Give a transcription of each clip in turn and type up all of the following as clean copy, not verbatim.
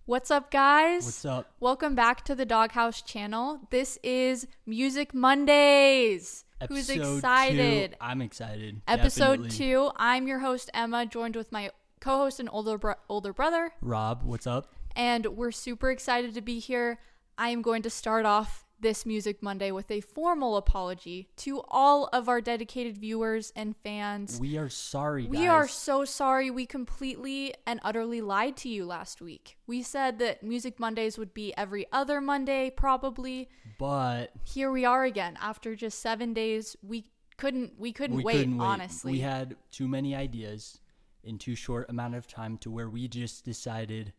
What's up, guys? What's up? Welcome back to the Doghouse channel. This is Music Mondays. Who's excited? 2. I'm excited. Episode Definitely. 2. I'm your host, Emma, joined with my co-host and older brother, Rob. What's up? and we're super excited to be here. I am going to start off this Music Monday with a formal apology to all of our dedicated viewers and fans. We are sorry, guys. We are so sorry. We completely and utterly lied to you last week. We said that Music Mondays would be every other Monday, probably. But Here we are again. After just 7 days, we couldn't wait, honestly. We had too many ideas in too short amount of time to where we just decided,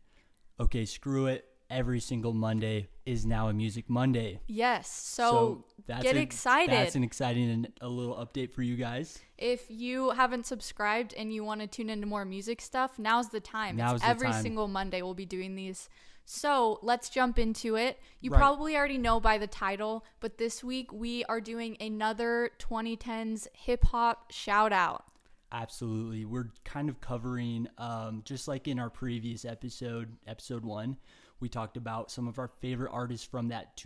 okay, screw it. Every single Monday is now a Music Monday. Yes, so get excited. That's an exciting and a little update for you guys. If you haven't subscribed and you want to tune into more music stuff, now's the time. Every single Monday we'll be doing these. So let's jump into it. You probably already know by the title, but this week we are doing another 2010s hip hop shout out. Absolutely. We're kind of covering, just like in our previous episode 1, we talked about some of our favorite artists from that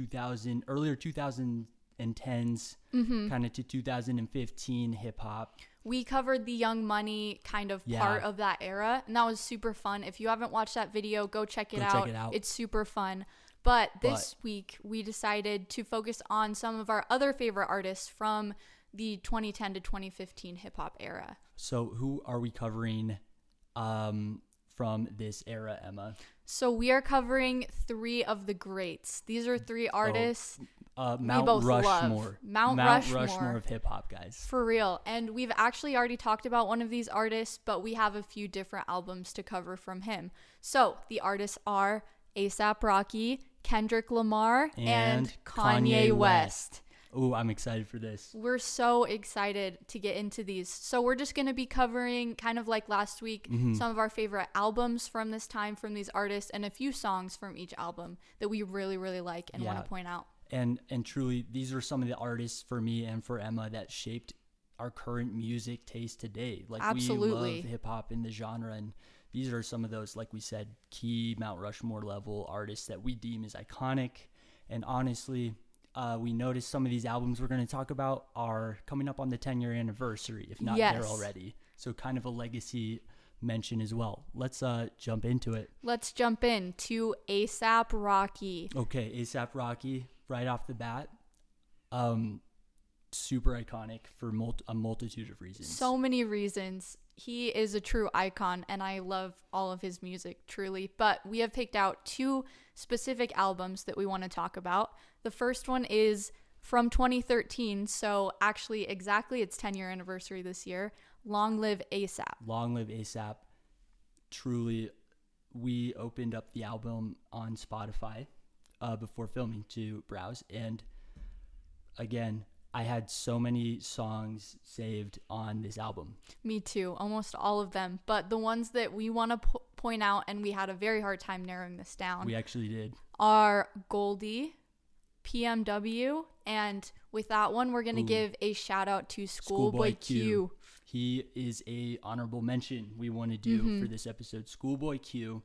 earlier 2010s, kind of to 2015 hip hop. We covered the Young Money kind of part of that era, and that was super fun. If you haven't watched that video, go check it out. It's super fun. But this week, we decided to focus on some of our other favorite artists from the 2010 to 2015 hip hop era. So who are we covering from this era, Emma? So we are covering 3 of the greats. These are 3 artists Mount Rushmore. Mount Rushmore of hip hop, guys. For real. And we've actually already talked about one of these artists, but we have a few different albums to cover from him. So the artists are A$AP Rocky, Kendrick Lamar, and Kanye West. Oh, I'm excited for this. We're so excited to get into these. So we're just going to be covering, kind of like last week, some of our favorite albums from this time from these artists and a few songs from each album that we really, really like and want to point out. And truly, these are some of the artists for me and for Emma that shaped our current music taste today. Like, absolutely. We love hip-hop in the genre, and these are some of those, like we said, key Mount Rushmore level artists that we deem as iconic. And honestly, we noticed some of these albums we're going to talk about are coming up on the 10-year anniversary, if not there already. So kind of a legacy mention as well. Let's jump into it. Let's jump in to A$AP Rocky. Okay, A$AP Rocky, right off the bat, super iconic for a multitude of reasons. So many reasons. He is a true icon, and I love all of his music, truly. But we have picked out 2 specific albums that we want to talk about. The first one is from 2013, so actually exactly its 10-year anniversary this year. Long Live A$AP. Long Live A$AP. Truly, we opened up the album on Spotify before filming to browse, and again, I had so many songs saved on this album. Me too, almost all of them. But the ones that we want to point out, and we had a very hard time narrowing this down. We actually did. Are Goldie, PMW, and with that one, we're going to give a shout out to Schoolboy Q. He is a honorable mention we want to do for this episode. Schoolboy Q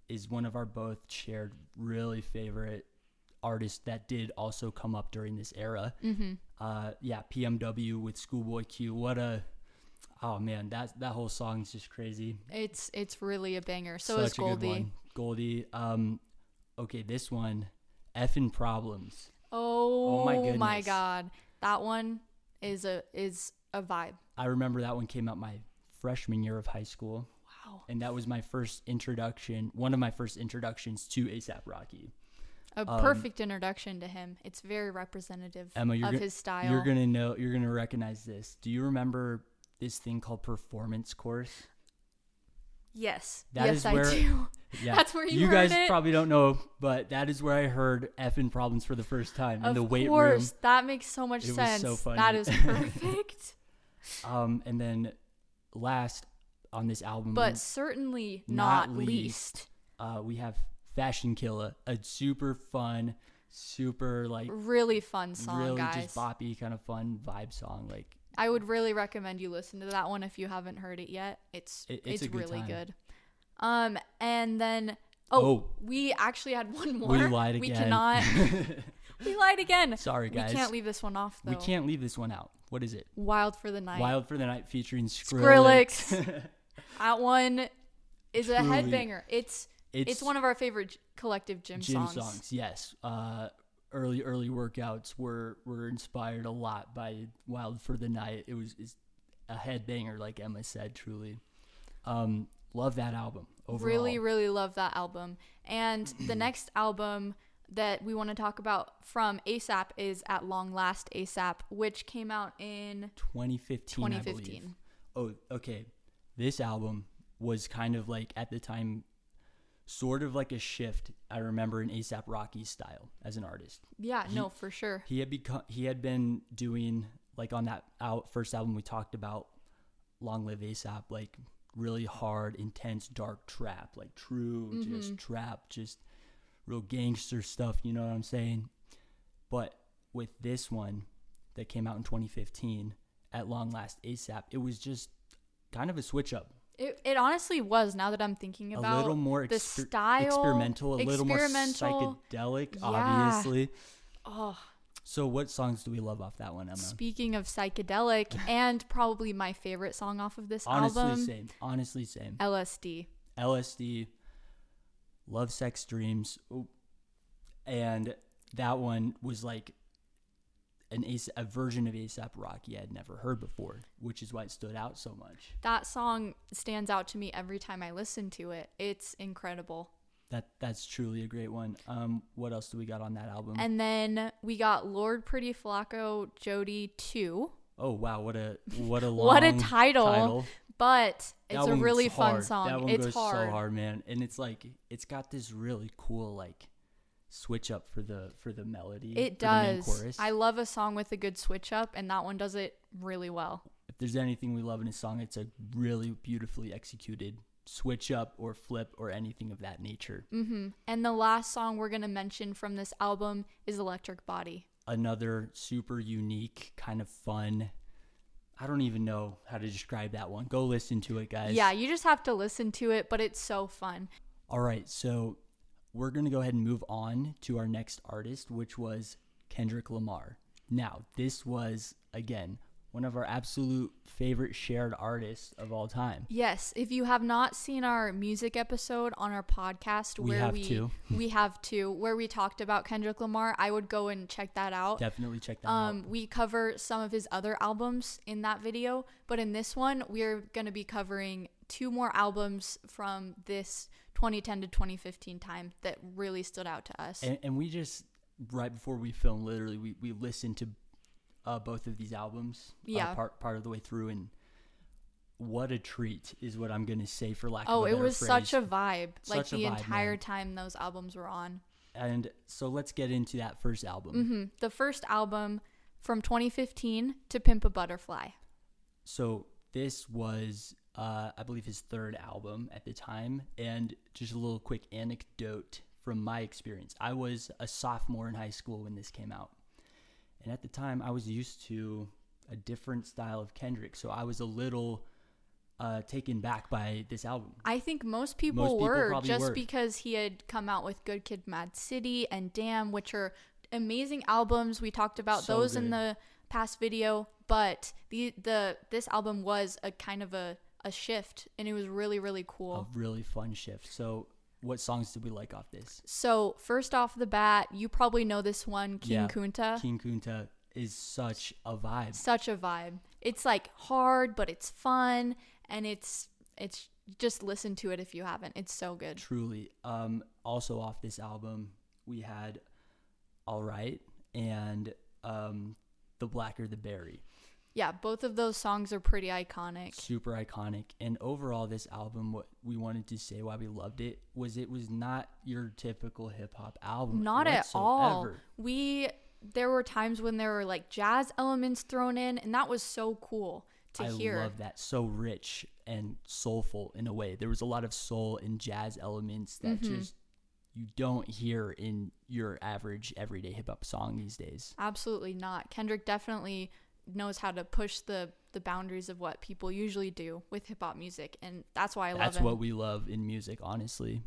is one of our both shared really favorite artists that did also come up during this era. PMW with Schoolboy Q. Oh man, that whole song is just crazy. It's really a banger. So is Goldie. Goldie. Okay, this one, Effin' Problems. Oh my goodness. My God, that one is a vibe. I remember that one came out my freshman year of high school. Wow. And that was one of my first introductions to A$AP Rocky. A perfect introduction to him. It's very representative Emma, of his style. You're gonna recognize this. Do you remember this thing called performance course? Yes. I do. Yeah. That's where you heard guys it. Probably don't know, but that is where I heard Effin' Problems for the first time in the weight room. Of course, that makes so much sense. It was so funny. That is perfect. And then last on this album, but certainly not least, we have Fashion Killa, a super fun, super really fun song, really guys. Just boppy kind of fun vibe song. I would really recommend you listen to that one if you haven't heard it yet. It's a really good. And then Oh, we actually had one more. We lied again. We cannot. We lied again. Sorry, guys. We can't leave this one off, though. We can't leave this one out. What is it? Wild for the Night. Wild for the Night featuring Skrillex. That one is a Truly. headbanger. It's one of our favorite collective gym songs. Yes. Early workouts were inspired a lot by Wild for the Night. It's a headbanger, like Emma said. Truly, love that album overall. Really, really love that album. And the next album that we want to talk about from ASAP is At Long Last ASAP, which came out in 2015. I believe. Oh, okay. This album was kind of like, at the time, sort of like a shift, I remember, in ASAP Rocky's style as an artist. Yeah, no, for sure. He had been doing, like, on that first album we talked about, Long Live ASAP, like really hard, intense, dark trap, like true, just trap, just real gangster stuff, you know what I'm saying? But with this one that came out in 2015, At Long Last ASAP, it was just kind of a switch up. It honestly was, now that I'm thinking about a little more the style. Experimental, a little more psychedelic, obviously. Oh. So what songs do we love off that one, Emma? Speaking of psychedelic, and probably my favorite song off of this album. Honestly, same. LSD. Love Sex Dreams. Ooh. And that one was like a version of ASAP Rocky I had never heard before, which is why it stood out so much. That song stands out to me every time I listen to it. It's incredible. That's truly a great one. What else do we got on that album? And then we got Lord Pretty Flacco Jody 2. Oh wow, what a long what a title. But it's a really fun song. That one it's goes hard. so hard, man. And it's like, it's got this really cool like switch up for the melody. It does. The main chorus. I love a song with a good switch up, and that one does it really well. If there's anything we love in a song, it's a really beautifully executed switch up or flip or anything of that nature. And the last song we're going to mention from this album is Electric Body. Another super unique, kind of fun. I don't even know how to describe that one. Go listen to it, guys. Yeah, you just have to listen to it, but it's so fun. All right, so we're going to go ahead and move on to our next artist, which was Kendrick Lamar. Now, this was, again, one of our absolute favorite shared artists of all time. Yes, if you have not seen our music episode on our podcast, we have to, where we talked about Kendrick Lamar, I would go and check that out. Definitely check that out. We cover some of his other albums in that video, but in this one, we're going to be covering 2 more albums from this 2010 to 2015 time that really stood out to us. And we just, right before we filmed, literally, we listened to both of these albums part of the way through, and what a treat is what I'm gonna say, for lack of a better phrase. It was such a vibe, the entire time those albums were on. And so let's get into that first album. The first album from 2015 to Pimp a Butterfly. So this was I believe his 3rd album at the time. And just a little quick anecdote from my experience, I was a sophomore in high school when this came out. And at the time, I was used to a different style of Kendrick, so I was a little taken back by this album. I think most people were, because he had come out with Good Kid, Mad City and Damn, which are amazing albums. We talked about those in the past video, but this album was a kind of a shift, and it was really, really cool. A really fun shift. So what songs did we like off this? So first off the bat, you probably know this one, King Kunta. King Kunta is such a vibe. Such a vibe. It's like hard, but it's fun, and it's just listen to it if you haven't. It's so good. Truly. Also off this album, we had All Right and The Blacker the Berry. Yeah, both of those songs are pretty iconic. Super iconic. And overall, this album, what we wanted to say why we loved it was not your typical hip-hop album. Not at all. There were times when there were like jazz elements thrown in, and that was so cool to hear. I love that. So rich and soulful in a way. There was a lot of soul and jazz elements that just you don't hear in your average everyday hip-hop song these days. Absolutely not. Kendrick definitely knows how to push the boundaries of what people usually do with hip hop music, and that's why I love him. That's what we love in music, honestly.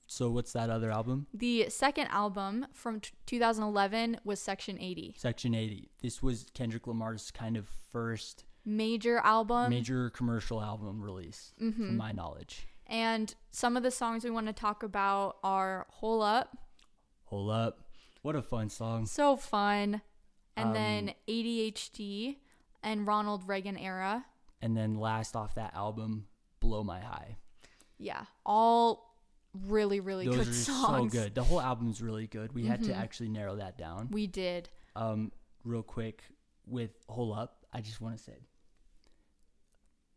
So what's that other album? The second album from 2011 was Section 80. Section 80. This was Kendrick Lamar's kind of first major commercial album release, from my knowledge. And some of the songs we want to talk about are Hole Up. Hole Up. What a fun song. So fun. And then ADHD and Ronald Reagan Era. And then last off that album, Blow My High. Yeah. All really, really Those good are songs. So good. The whole album's really good. We had to actually narrow that down. We did. Real quick, with Hole Up, I just want to say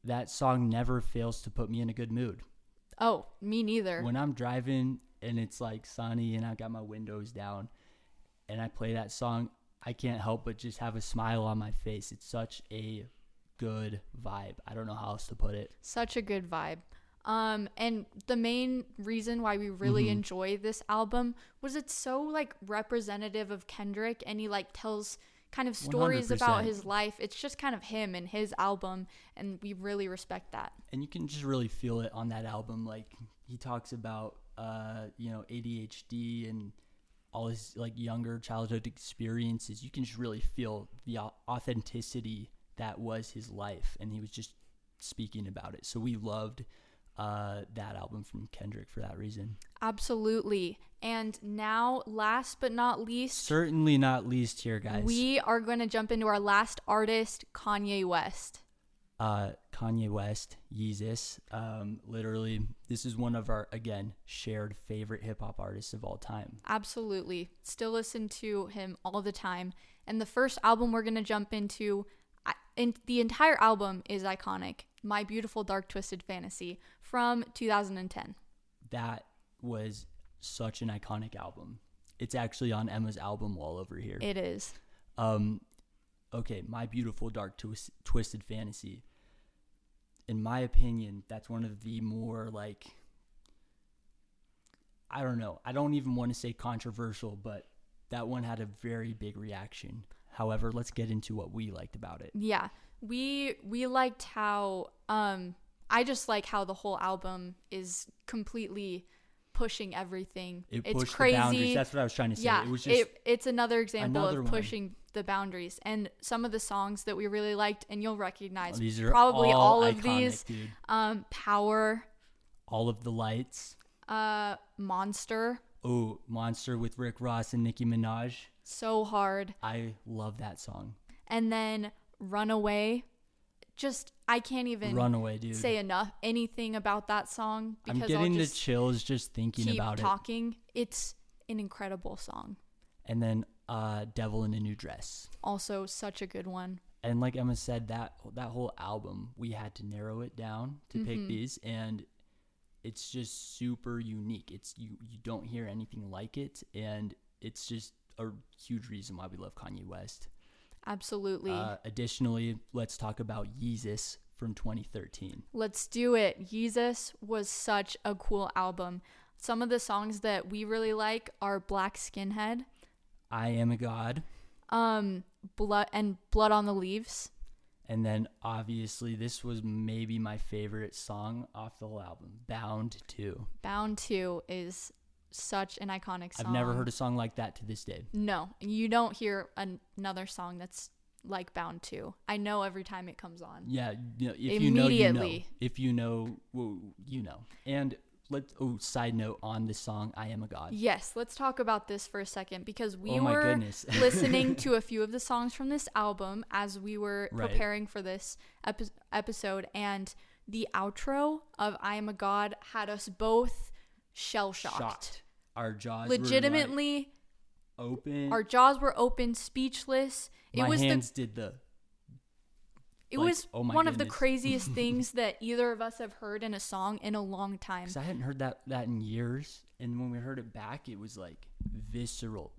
that song never fails to put me in a good mood. Oh, me neither. When I'm driving and it's like sunny and I got my windows down and I play that song, I can't help but just have a smile on my face. It's such a good vibe. I don't know how else to put it. Such a good vibe. And the main reason why we really enjoy this album was it's so like representative of Kendrick, and he like tells kind of stories 100%. about his life. It's just kind of him and his album, and we really respect that. And you can just really feel it on that album. Like he talks about ADHD and all his like younger childhood experiences. You can just really feel the authenticity that was his life, and he was just speaking about it. So we loved that album from Kendrick for that reason. Absolutely. And now, last but not least, certainly not least here, guys, we are going to jump into our last artist, Kanye West. Kanye West, Yeezus. Literally, this is one of our, again, shared favorite hip-hop artists of all time. Absolutely. Still listen to him all the time. And the first album we're going to jump into, the entire album is iconic. My Beautiful Dark Twisted Fantasy from 2010. That was such an iconic album. It's actually on Emma's album wall over here. It is. Okay, My Beautiful Dark Twisted Fantasy. In my opinion, that's one of the more like, I don't know. I don't even want to say controversial, but that one had a very big reaction. However, let's get into what we liked about it. Yeah. We liked how I just like how the whole album is completely pushing everything. It's crazy. The boundaries. That's what I was trying to say. Yeah, it was just it's another example of pushing the boundaries. And some of the songs that we really liked, and you'll recognize these are probably all of iconic, these. Dude. Power. All of the Lights. Monster. Oh, Monster with Rick Ross and Nicki Minaj. So hard. I love that song. And then Runaway. Just, I can't even Runaway, dude. say anything about that song, because I'm getting the chills just thinking about it. Keep talking. It's an incredible song. And then Devil in a New Dress. Also such a good one. And like Emma said, that whole album, we had to narrow it down to pick these, and it's just super unique. It's you don't hear anything like it, and it's just a huge reason why we love Kanye West. Absolutely. Additionally, let's talk about Yeezus from 2013. Let's do it. Yeezus was such a cool album. Some of the songs that we really like are Black Skinhead, I Am a God, Blood on the Leaves. And then obviously this was maybe my favorite song off the whole album, Bound 2. Bound 2 is such an iconic song. I've never heard a song like that to this day. No, you don't hear another song that's like Bound 2. I know every time it comes on. Yeah, if immediately. You know, you know. If you know, well, you know. And side note on the song I Am a God. Yes, let's talk about this for a second, because we my were goodness. listening to a few of the songs from this album as we were preparing for this episode, and the outro of I Am a God had us both shell-shocked. Our jaws legitimately were open. Our jaws were open, speechless. It was one of the craziest things that either of us have heard in a song in a long time. Because I hadn't heard that in years, and when we heard it back, it was like visceral.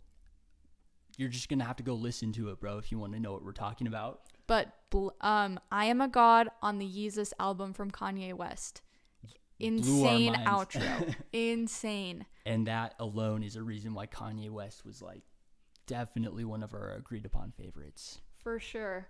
You're just gonna have to go listen to it, bro, if you want to know what we're talking about. But I Am a God on the Yeezus album from Kanye West. Insane outro. Insane. And that alone is a reason why Kanye West was like definitely one of our agreed upon favorites. For sure.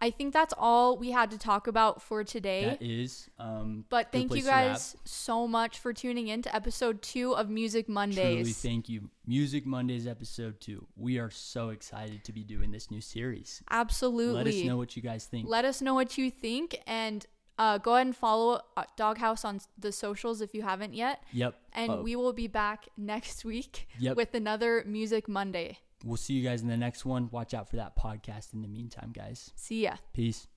I think that's all we had to talk about for today. That is. But thank you guys so much for tuning in to episode 2 of Music Mondays. Truly, thank you. Music Mondays episode 2. We are so excited to be doing this new series. Absolutely. Let us know what you guys think. Let us know what you think, and go ahead and follow Doghouse on the socials if you haven't yet. Yep. And we will be back next week with another Music Monday. We'll see you guys in the next one. Watch out for that podcast in the meantime, guys. See ya. Peace.